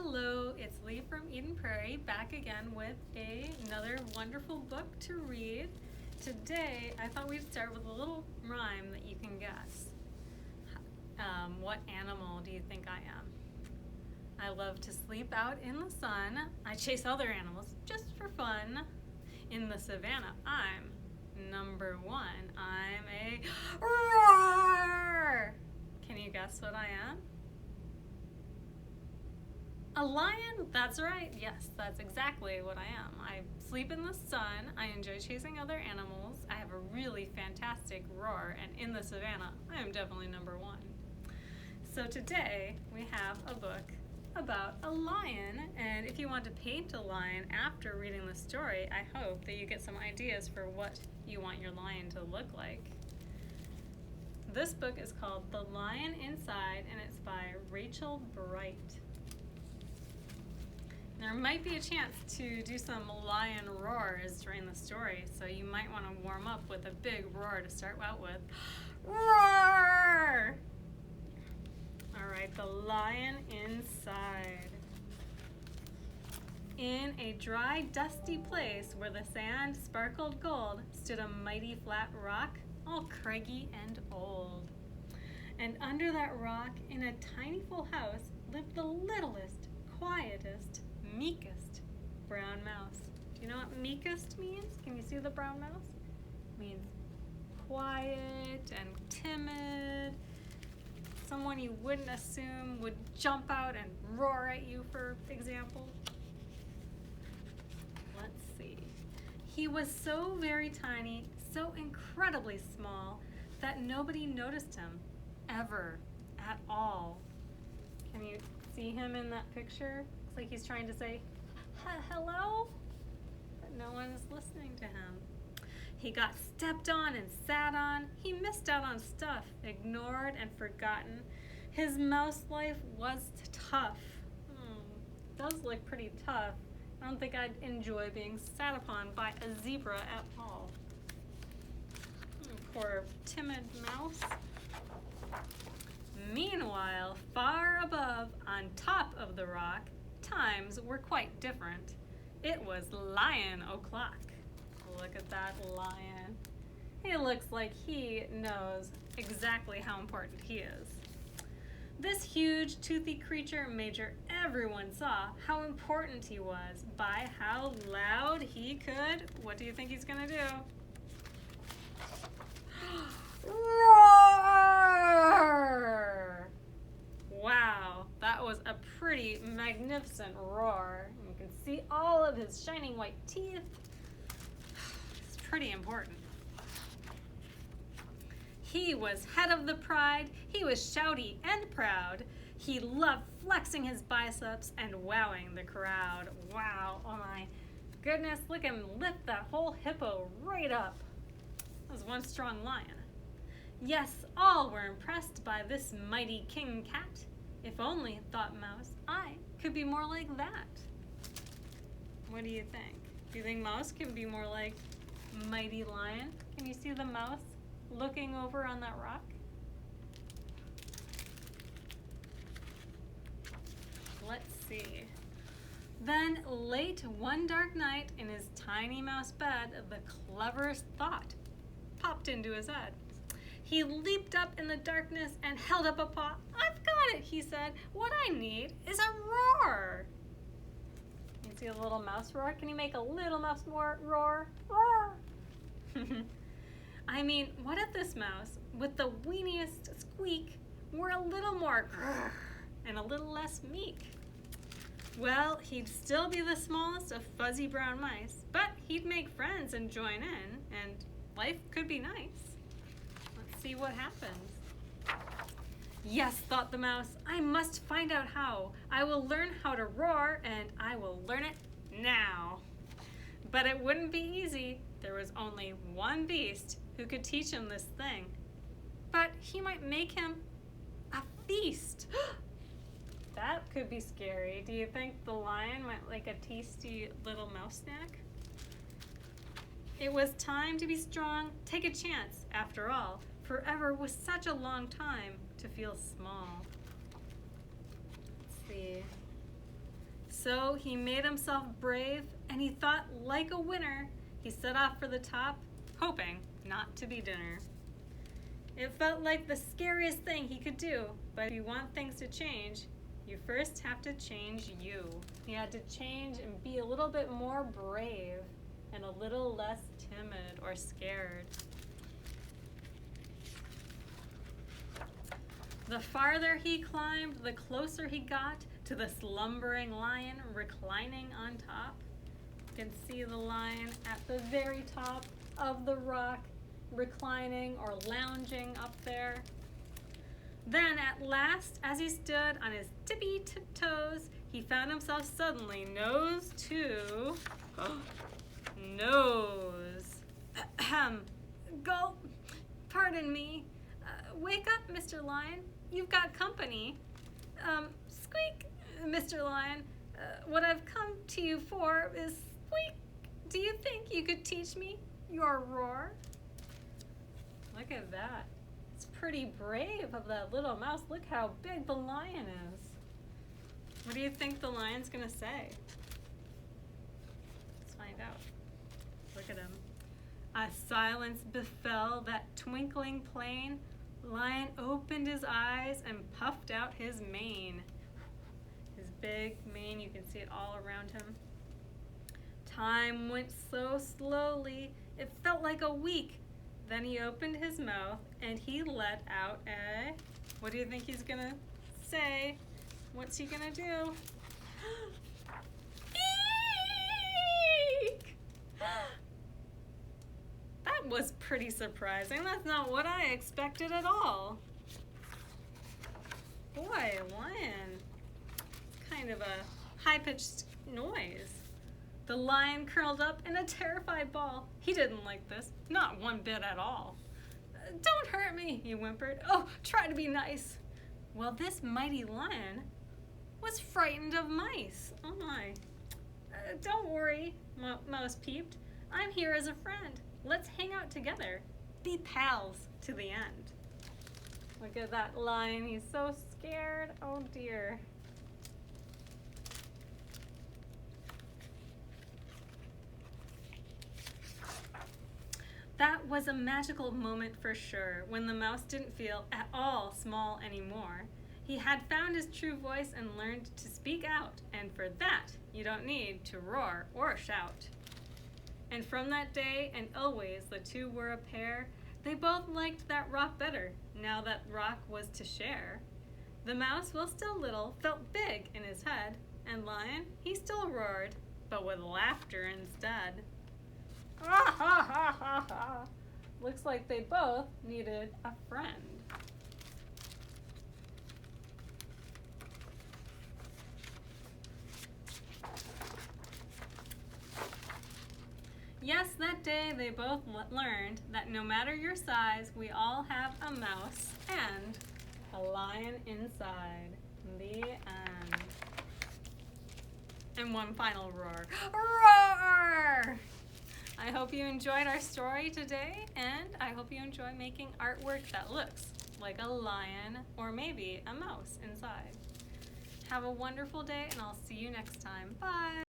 Hello, it's Lee from Eden Prairie, back again with another wonderful book to read. Today, I thought we'd start with a little rhyme that you can guess. What animal do you think I am? I love to sleep out in the sun. I chase other animals just for fun. In the savannah, I'm number one. I'm a roar! Can you guess what I am? A lion? That's right. Yes, that's exactly what I am. I sleep in the sun. I enjoy chasing other animals. I have a really fantastic roar, and in the savannah, I am definitely number one. So today, we have a book about a lion, and if you want to paint a lion after reading the story, I hope that you get some ideas for what you want your lion to look like. This book is called The Lion Inside, and it's by Rachel Bright. There might be a chance to do some lion roars during the story, so you might want to warm up with a big roar to start out with. Roar! All right, The Lion Inside. In a dry, dusty place where the sand sparkled gold stood a mighty flat rock, all craggy and old. And under that rock, in a tiny full house, lived the littlest, quietest, meekest brown mouse. Do you know what meekest means? Can you see the brown mouse? It means quiet and timid. Someone you wouldn't assume would jump out and roar at you, for example. Let's see. He was so very tiny, so incredibly small, that nobody noticed him, ever, at all. Can you see him in that picture? Looks like he's trying to say, hello? But no one is listening to him. He got stepped on and sat on. He missed out on stuff, ignored and forgotten. His mouse life was tough. Does look pretty tough. I don't think I'd enjoy being sat upon by a zebra at all. Poor timid mouse. Meanwhile, far above, on top of the rock, times were quite different. It was Lion O'Clock. Look at that lion. He looks like he knows exactly how important he is. This huge, toothy creature made sure everyone saw how important he was by how loud he could. What do you think he's gonna do? Roar! Wow, that was a pretty magnificent roar. You can see all of his shining white teeth. It's pretty important. He was head of the pride. He was shouty and proud. He loved flexing his biceps and wowing the crowd. Wow, oh my goodness, look at him lift that whole hippo right up. That was one strong lion. Yes, all were impressed by this mighty king cat. If only, thought Mouse, I could be more like that. What do you think? Do you think Mouse can be more like mighty lion? Can you see the mouse looking over on that rock? Let's see. Then, late one dark night, in his tiny mouse bed, the cleverest thought popped into his head. He leaped up in the darkness and held up a paw. I've got it, he said. What I need is a roar. You see a little mouse roar? Can you make a little mouse more roar? Roar! I mean, what if this mouse, with the weeniest squeak, were a little more grrr and a little less meek? Well, he'd still be the smallest of fuzzy brown mice, but he'd make friends and join in, and life could be nice. Let's see what happens. Yes, thought the mouse, I must find out how. I will learn how to roar, and I will learn it now. But it wouldn't be easy. There was only one beast who could teach him this thing. But he might make him a feast. That could be scary. Do you think the lion might like a tasty little mouse snack? It was time to be strong, take a chance. After all, forever was such a long time to feel small. Let's see. So he made himself brave, and he thought like a winner. He set off for the top, hoping not to be dinner. It felt like the scariest thing he could do, but if you want things to change, you first have to change you. You had to change and be a little bit more brave and a little less timid or scared. The farther he climbed, the closer he got to the slumbering lion reclining on top. You can see the lion at the very top of the rock, reclining or lounging up there. Then at last, as he stood on his tippy tiptoes, he found himself suddenly nose to nose. Gulp. Pardon me. Wake up, Mr. Lion. You've got company. Squeak, Mr. Lion. What I've come to you for is squeak. Do you think you could teach me your roar? Look at that. It's pretty brave of that little mouse. Look how big the lion is. What do you think the lion's gonna say? Let's find out. Look at him. A silence befell that twinkling plain. Lion opened his eyes and puffed out his mane. His big mane, you can see it all around him. Time went so slowly, it felt like a week. Then he opened his mouth and he let out a... What do you think he's gonna say? What's he gonna do? Eek! That was pretty surprising. That's not what I expected at all. Boy, lion. It's kind of a high-pitched noise. The lion curled up in a terrified ball. He didn't like this, not one bit at all. Don't hurt me, he whimpered. Oh, try to be nice. Well, this mighty lion was frightened of mice. Oh my. Don't worry, Mouse peeped. I'm here as a friend. Let's hang out together. Be pals to the end. Look at that lion. He's so scared. Oh dear. That was a magical moment for sure, when the mouse didn't feel at all small anymore. He had found his true voice and learned to speak out, and for that, you don't need to roar or shout. And from that day and always, the two were a pair. They both liked that rock better, now that rock was to share. The mouse, while still little, felt big in his head, and Lion, he still roared, but with laughter instead. Ah, ha, ha, ha, ha. Looks like they both needed a friend. Yes, that day they both learned that no matter your size, we all have a mouse and a lion inside. The end. And one final roar. Roar! I hope you enjoyed our story today, and I hope you enjoy making artwork that looks like a lion or maybe a mouse inside. Have a wonderful day, and I'll see you next time. Bye!